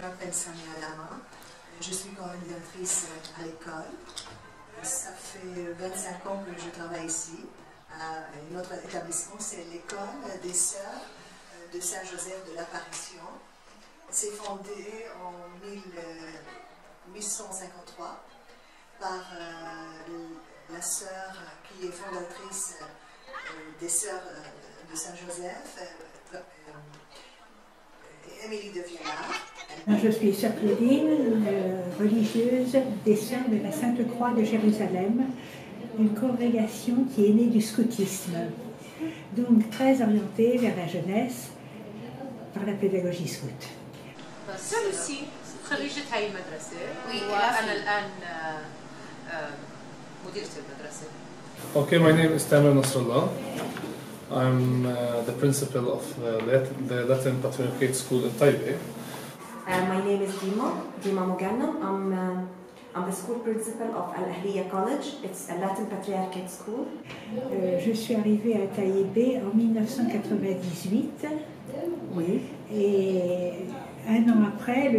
m'appelle Samia Adama. Je suis coordinatrice à l'école. Ça fait 25 ans que je travaille ici. Notre établissement, c'est l'école des sœurs de Saint-Joseph de l'Apparition. C'est fondé en 1853 par la sœur qui est fondatrice des sœurs de Saint-Joseph, Émilie de Violard. Je suis sœur Claudine, religieuse des sœurs de la Sainte-Croix de Jérusalem, une congrégation qui est née du scoutisme, donc très orientée vers la jeunesse par la pédagogie scout. سلسي خريجة هاي المدرسة وأنا الآن مديرة المدرسة. Okay, my name is Tamer Nasrallah. I'm the principal of the Latin Patriarchate School in Taipei. My name is Dima Mugannam. I'm the school principal of Al Ahliya College. It's a Latin Patriarchate School. Je suis arrivée à Taipei en 1998. Oui. Et un an après,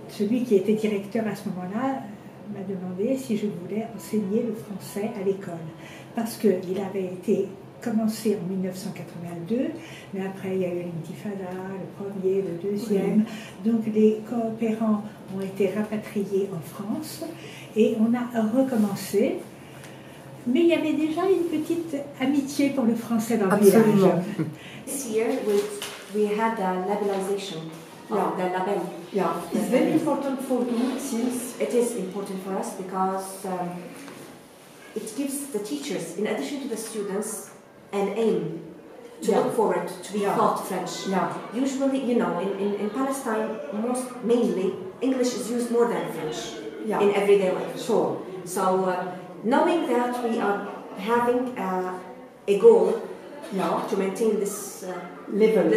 celui qui était directeur à ce moment-là m'a demandé si je voulais enseigner le français à l'école. Parce qu'il avait été commencé en 1982, mais après il y a eu l'intifada, le premier, le deuxième. Oui. Donc les coopérants ont été rapatriés en France et on a recommencé. Mais il y avait déjà une petite amitié pour le français dans le village. This year we had a labelization. Yeah. The label. Yeah, it's very important for you since it is important for us because it gives the teachers, in addition to the students, an aim to look forward to be taught French. Yeah. Usually, you know, in Palestine, mainly English is used more than French in everyday life. Sure. So knowing that we are having a goal to maintain this level,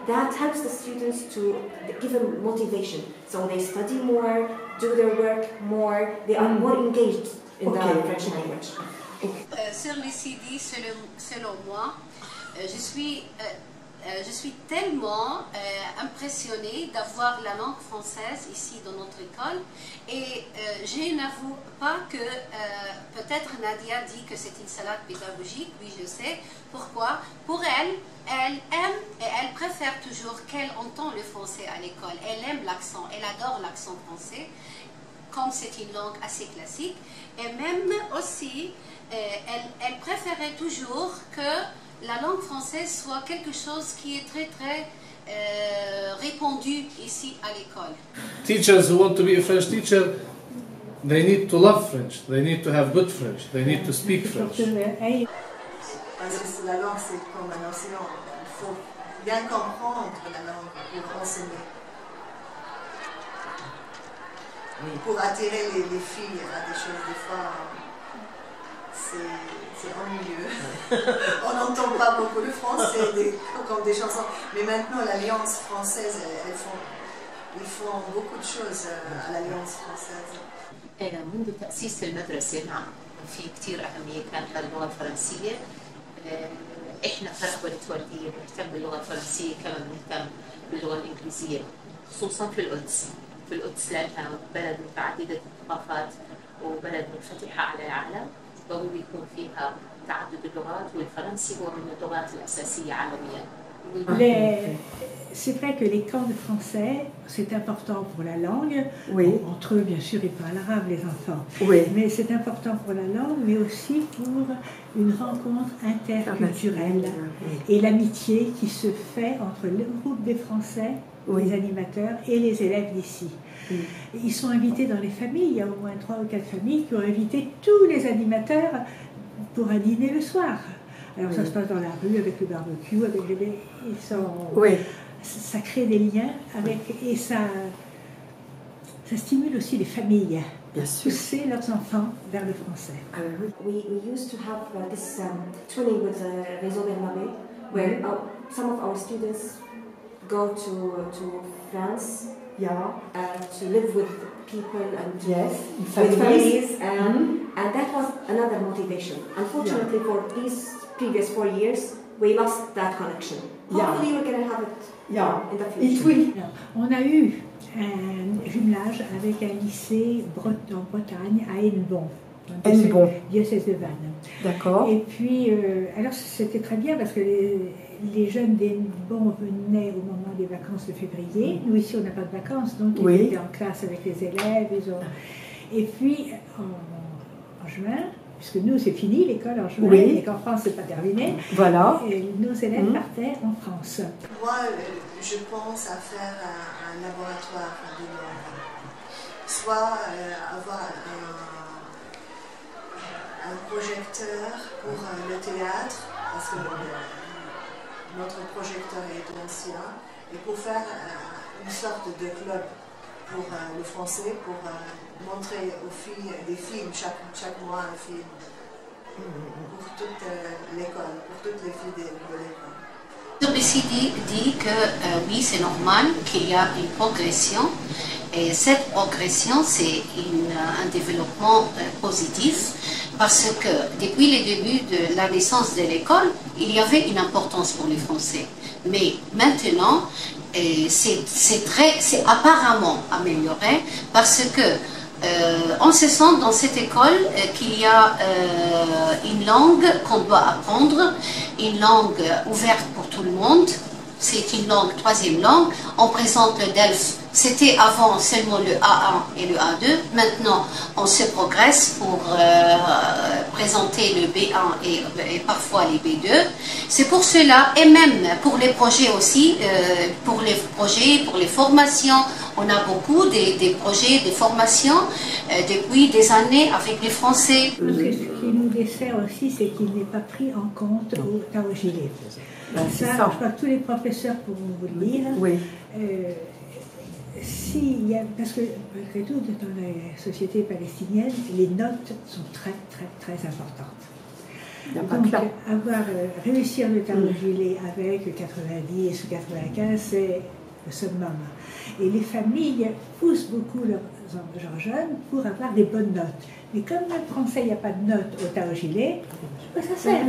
that helps the students to give them motivation. So they study more, do their work more, they are more engaged in the French language. Sur les CD, selon moi, je suis tellement impressionnée d'avoir la langue française ici dans notre école et je n'avoue pas que peut-être Nadia dit que c'est une salade pédagogique, oui je sais. Pourquoi? Pour elle, elle aime et elle préfère toujours qu'elle entend le français à l'école. Elle aime l'accent, elle adore l'accent français, comme c'est une langue assez classique. Et même aussi, elle préférait toujours que la langue française soit quelque chose qui est très répandu ici à l'école. Teachers who want to be a French teacher, they need to love French, they need to have good French, they need to speak French. Parce que la langue, c'est comme un océan. Il faut bien comprendre la langue pour enseigner. Pour attirer les filles à des choses, des fois, c'est ennuyeux. On n'entend pas beaucoup le français comme des chansons. Mais maintenant, l'Alliance française, ils font beaucoup de choses à l'Alliance française. منذ تأسيس المدرسة نعم في كتير أهمية كانت للغة الفرنسية. إحنا فرق والدية بنهتم باللغة الفرنسية كما بنهتم باللغة الإنجليزية خصوصا في القدس. في القدس لأنها بلد متعددة الثقافات وبلد منفتحة على العالم ضروري يكون فيها تعدد اللغات والفرنسي هو من اللغات الأساسية عالميا. C'est vrai que les camps de français, c'est important pour la langue. Oui. Entre eux, bien sûr, ils parlent arabe, les enfants. Oui. Mais c'est important pour la langue, mais aussi pour une rencontre interculturelle et l'amitié qui se fait entre le groupe des Français, les animateurs, et les élèves d'ici. Ils sont invités dans les familles. Il y a au moins 3 ou 4 familles qui ont invité tous les animateurs pour un dîner le soir. Alors ça se passe dans la rue avec le barbecue, avec les... Ça crée des liens et ça stimule aussi les familles. Bien sûr. Pousser leurs enfants vers le français. We used to have this training with Réseau Bernabé, where some of our students go to France to live with people and with families, and that was another motivation. Unfortunately, for these previous 4 years, we lost that connection. Hopefully we're going to have it in the future. It will. On a eu un jumelage avec un lycée en Bretagne, à Hennebon, dans le diocèse de Vannes. D'accord. Et puis, alors c'était très bien parce que les jeunes d'Hennebon venaient au moment des vacances de février. Nous ici on n'a pas de vacances, donc ils étaient en classe avec les élèves. Et puis en juin, puisque nous c'est fini l'école en juin, et qu'en France c'est pas terminé, voilà. Et nos élèves partaient en France. Moi, je pense à faire un laboratoire de langue, soit avoir un projecteur pour le théâtre, parce que notre projecteur est ancien, et pour faire une sorte de club pour le français, pour montrer aux filles des films, chaque mois un film, pour toute l'école, pour toutes les filles de l'école. Celui-ci dit que oui, c'est normal qu'il y a une progression, et cette progression, c'est un développement positif, parce que depuis le début de la naissance de l'école, il y avait une importance pour les Français. Mais maintenant, c'est apparemment amélioré, parce que on se sent dans cette école qu'il y a une langue qu'on doit apprendre, une langue ouverte pour tout le monde. C'est une langue, troisième langue. On présente le DELF. C'était avant seulement le A1 et le A2. Maintenant, on se progresse pour présenter le B1 et parfois les B2. C'est pour cela, et même pour les projets aussi, pour les formations, on a beaucoup des projets, des formations depuis des années avec les Français. Je pense que ce qui nous dessert aussi, c'est qu'il n'est pas pris en compte au Taogilé. Ça, je crois que tous les professeurs pourront vous le dire. Oui. Parce que malgré tout, dans la société palestinienne, les notes sont très très importantes. Donc réussir le Taogilé avec 90 ou 95, c'est le summum. Et les familles poussent beaucoup leurs jeunes pour avoir des bonnes notes. Mais comme le français, il n'y a pas de notes au Taogilé, ça sert.